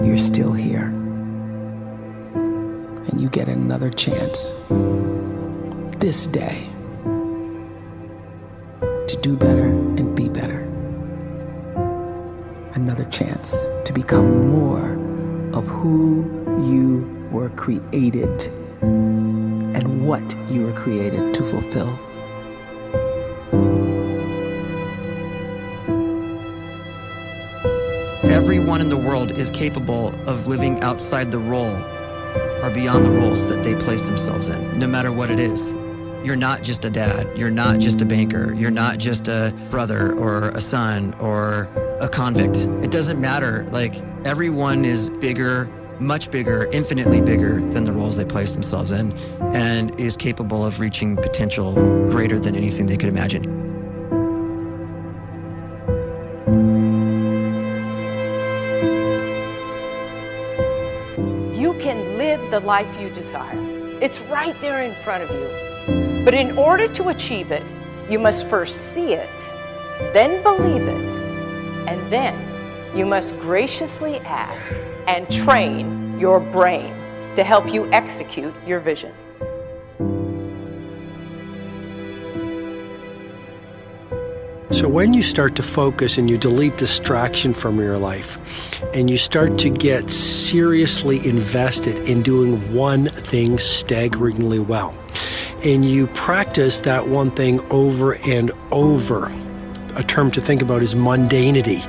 you're still here. And you get another chance this day to do better and be better. Another chance to become more of who you were created and what you were created to fulfill. Everyone in the world is capable of living outside the role or beyond the roles that they place themselves in, no matter what it is. You're not just a dad, you're not just a banker, you're not just a brother or a son or a convict. It doesn't matter. Like, everyone is bigger, much bigger, infinitely bigger than the roles they place themselves in, and is capable of reaching potential greater than anything they could imagine. You can live the life you desire. It's right there in front of you. But in order to achieve it, you must first see it, then believe it, and then you must graciously ask and train your brain to help you execute your vision. So when you start to focus and you delete distraction from your life, and you start to get seriously invested in doing one thing staggeringly well, and you practice that one thing over and over, a term to think about is mundanity.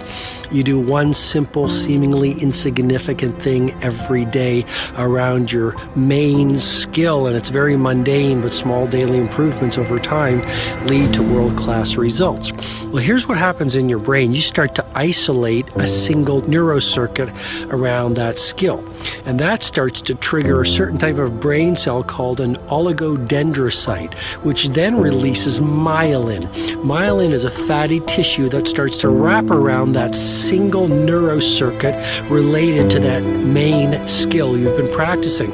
You do one simple, seemingly insignificant thing every day around your main skill, and it's very mundane, but small daily improvements over time lead to world-class results. Well, here's what happens in your brain. You start to isolate a single neurocircuit around that skill, and that starts to trigger a certain type of brain cell called an oligodendrocyte, which then releases myelin. Myelin is a fatty tissue that starts to wrap around that single neurocircuit related to that main skill you've been practicing.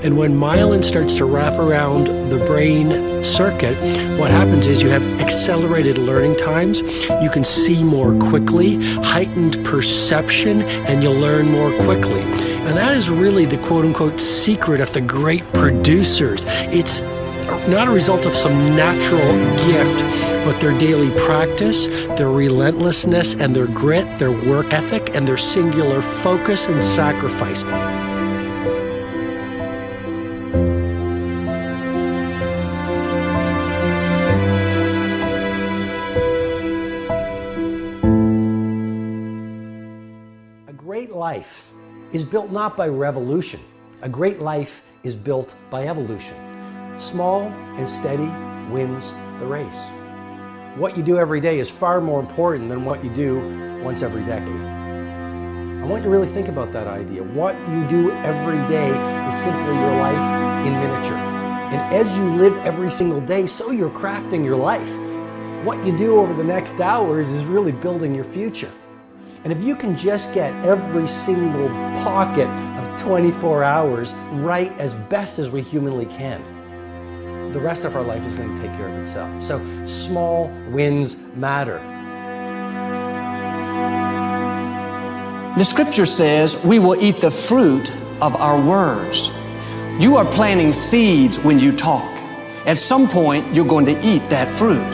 And when myelin starts to wrap around the brain circuit, what happens is you have accelerated learning times, you can see more quickly, heightened perception, and you'll learn more quickly. And that is really the quote-unquote secret of the great producers. It's not a result of some natural gift, but their daily practice, their relentlessness and their grit, their work ethic, and their singular focus and sacrifice. A great life is built not by revolution. A great life is built by evolution. Small and steady wins the race. What you do every day is far more important than what you do once every decade. I want you to really think about that idea. What you do every day is simply your life in miniature. And as you live every single day, so you're crafting your life. What you do over the next hours is really building your future. And if you can just get every single pocket of 24 hours right as best as we humanly can, the rest of our life is going to take care of itself. So small wins matter. The scripture says we will eat the fruit of our words. You are planting seeds when you talk. At some point, you're going to eat that fruit.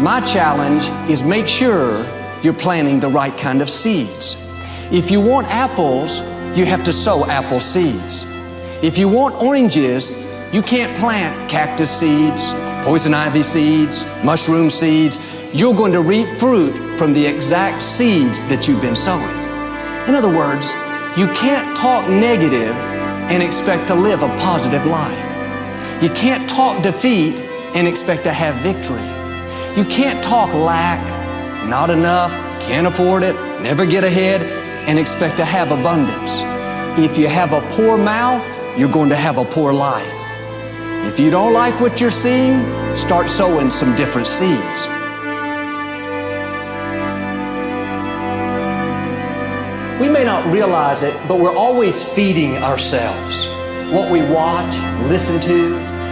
My challenge is make sure you're planting the right kind of seeds. If you want apples, you have to sow apple seeds. If you want oranges, you can't plant cactus seeds, poison ivy seeds, mushroom seeds. You're going to reap fruit from the exact seeds that you've been sowing. In other words, you can't talk negative and expect to live a positive life. You can't talk defeat and expect to have victory. You can't talk lack, not enough, can't afford it, never get ahead, and expect to have abundance. If you have a poor mouth, you're going to have a poor life. If you don't like what you're seeing, start sowing some different seeds. We may not realize it, but we're always feeding ourselves. What we watch, listen to,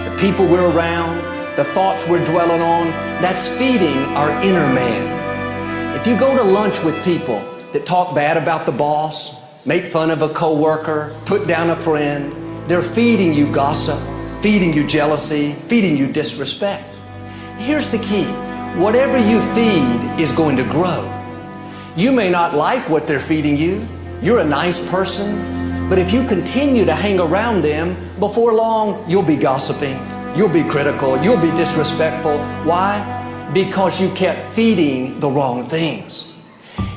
the people we're around, the thoughts we're dwelling on, that's feeding our inner man. If you go to lunch with people that talk bad about the boss, make fun of a coworker, put down a friend. They're feeding you gossip, feeding you jealousy, feeding you disrespect. Here's the key. Whatever you feed is going to grow. You may not like what they're feeding you. You're a nice person, but if you continue to hang around them, before long, you'll be gossiping, you'll be critical, you'll be disrespectful. Why? Because you kept feeding the wrong things.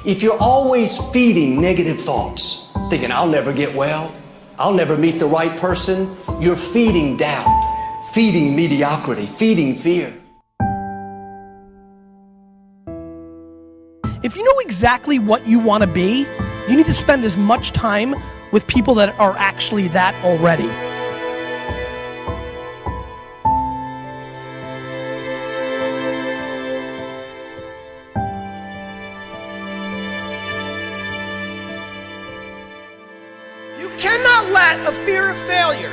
If you're always feeding negative thoughts, thinking, I'll never get well, I'll never meet the right person, you're feeding doubt, feeding mediocrity, feeding fear. If you know exactly what you want to be, you need to spend as much time with people that are actually that already. You cannot let a fear of failure,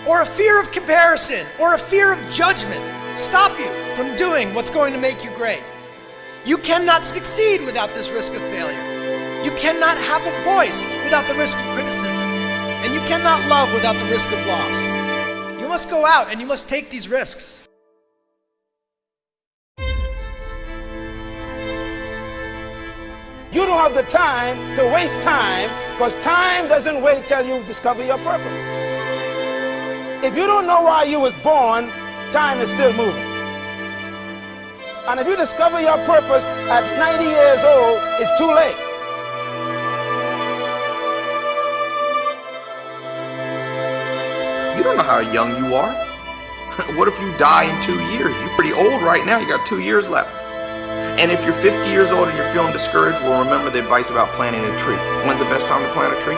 or a fear of comparison, or a fear of judgment stop you from doing what's going to make you great. You cannot succeed without this risk of failure. You cannot have a voice without the risk of criticism. And you cannot love without the risk of loss. You must go out and you must take these risks. You don't have the time to waste time, because time doesn't wait till you discover your purpose. If you don't know why you was born, time is still moving. And if you discover your purpose at 90 years old, it's too late. You don't know how young you are. What if you die in 2 years? You're pretty old right now. You got 2 years left. And if you're 50 years old and you're feeling discouraged, well, remember the advice about planting a tree. When's the best time to plant a tree?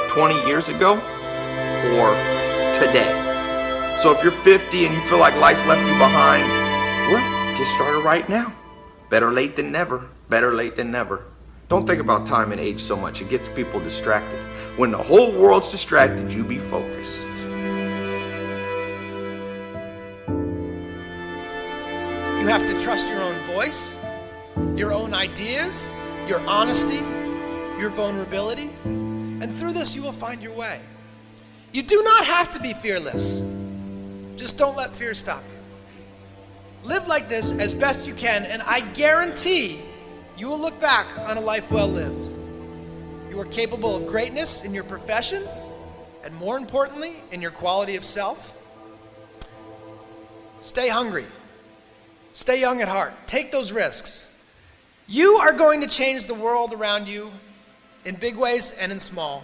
20 years ago or today? So if you're 50 and you feel like life left you behind, well, get started right now. Better late than never. Better late than never. Don't think about time and age so much. It gets people distracted. When the whole world's distracted, you be focused. You have to trust your own voice, your own ideas, your honesty, your vulnerability, and through this you will find your way. You do not have to be fearless. Just don't let fear stop you. Live like this as best you can, and I guarantee you will look back on a life well lived. You are capable of greatness in your profession, and more importantly, in your quality of self. Stay hungry. Stay young at heart. Take those risks. You are going to change the world around you in big ways and in small.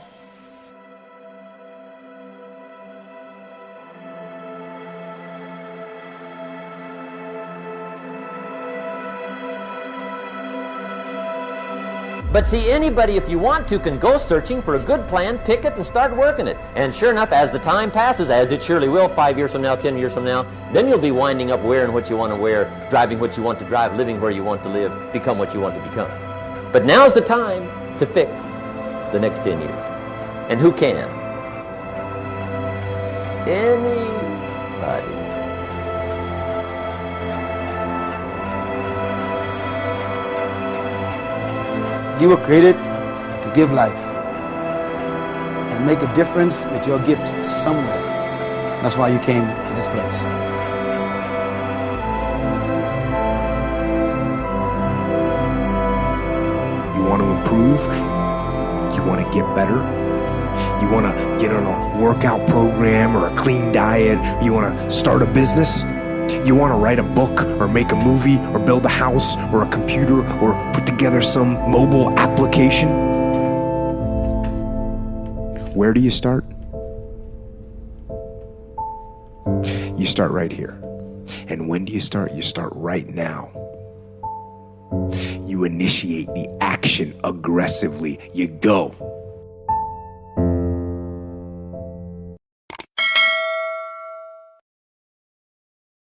But see, anybody, if you want to, can go searching for a good plan, pick it, and start working it. And sure enough, as the time passes, as it surely will, 5 years from now, 10 years from now, then you'll be winding up wearing what you want to wear, driving what you want to drive, living where you want to live, become what you want to become. But now's the time to fix the next 10 years. And who can? Anybody. You were created to give life and make a difference with your gift somewhere. That's why you came to this place. You want to improve? You want to get better? You want to get on a workout program or a clean diet? You want to start a business? You want to write a book or make a movie or build a house or a computer or put together some mobile application? Where do you start? You start right here. And when do you start? You start right now. You initiate the action aggressively. You go.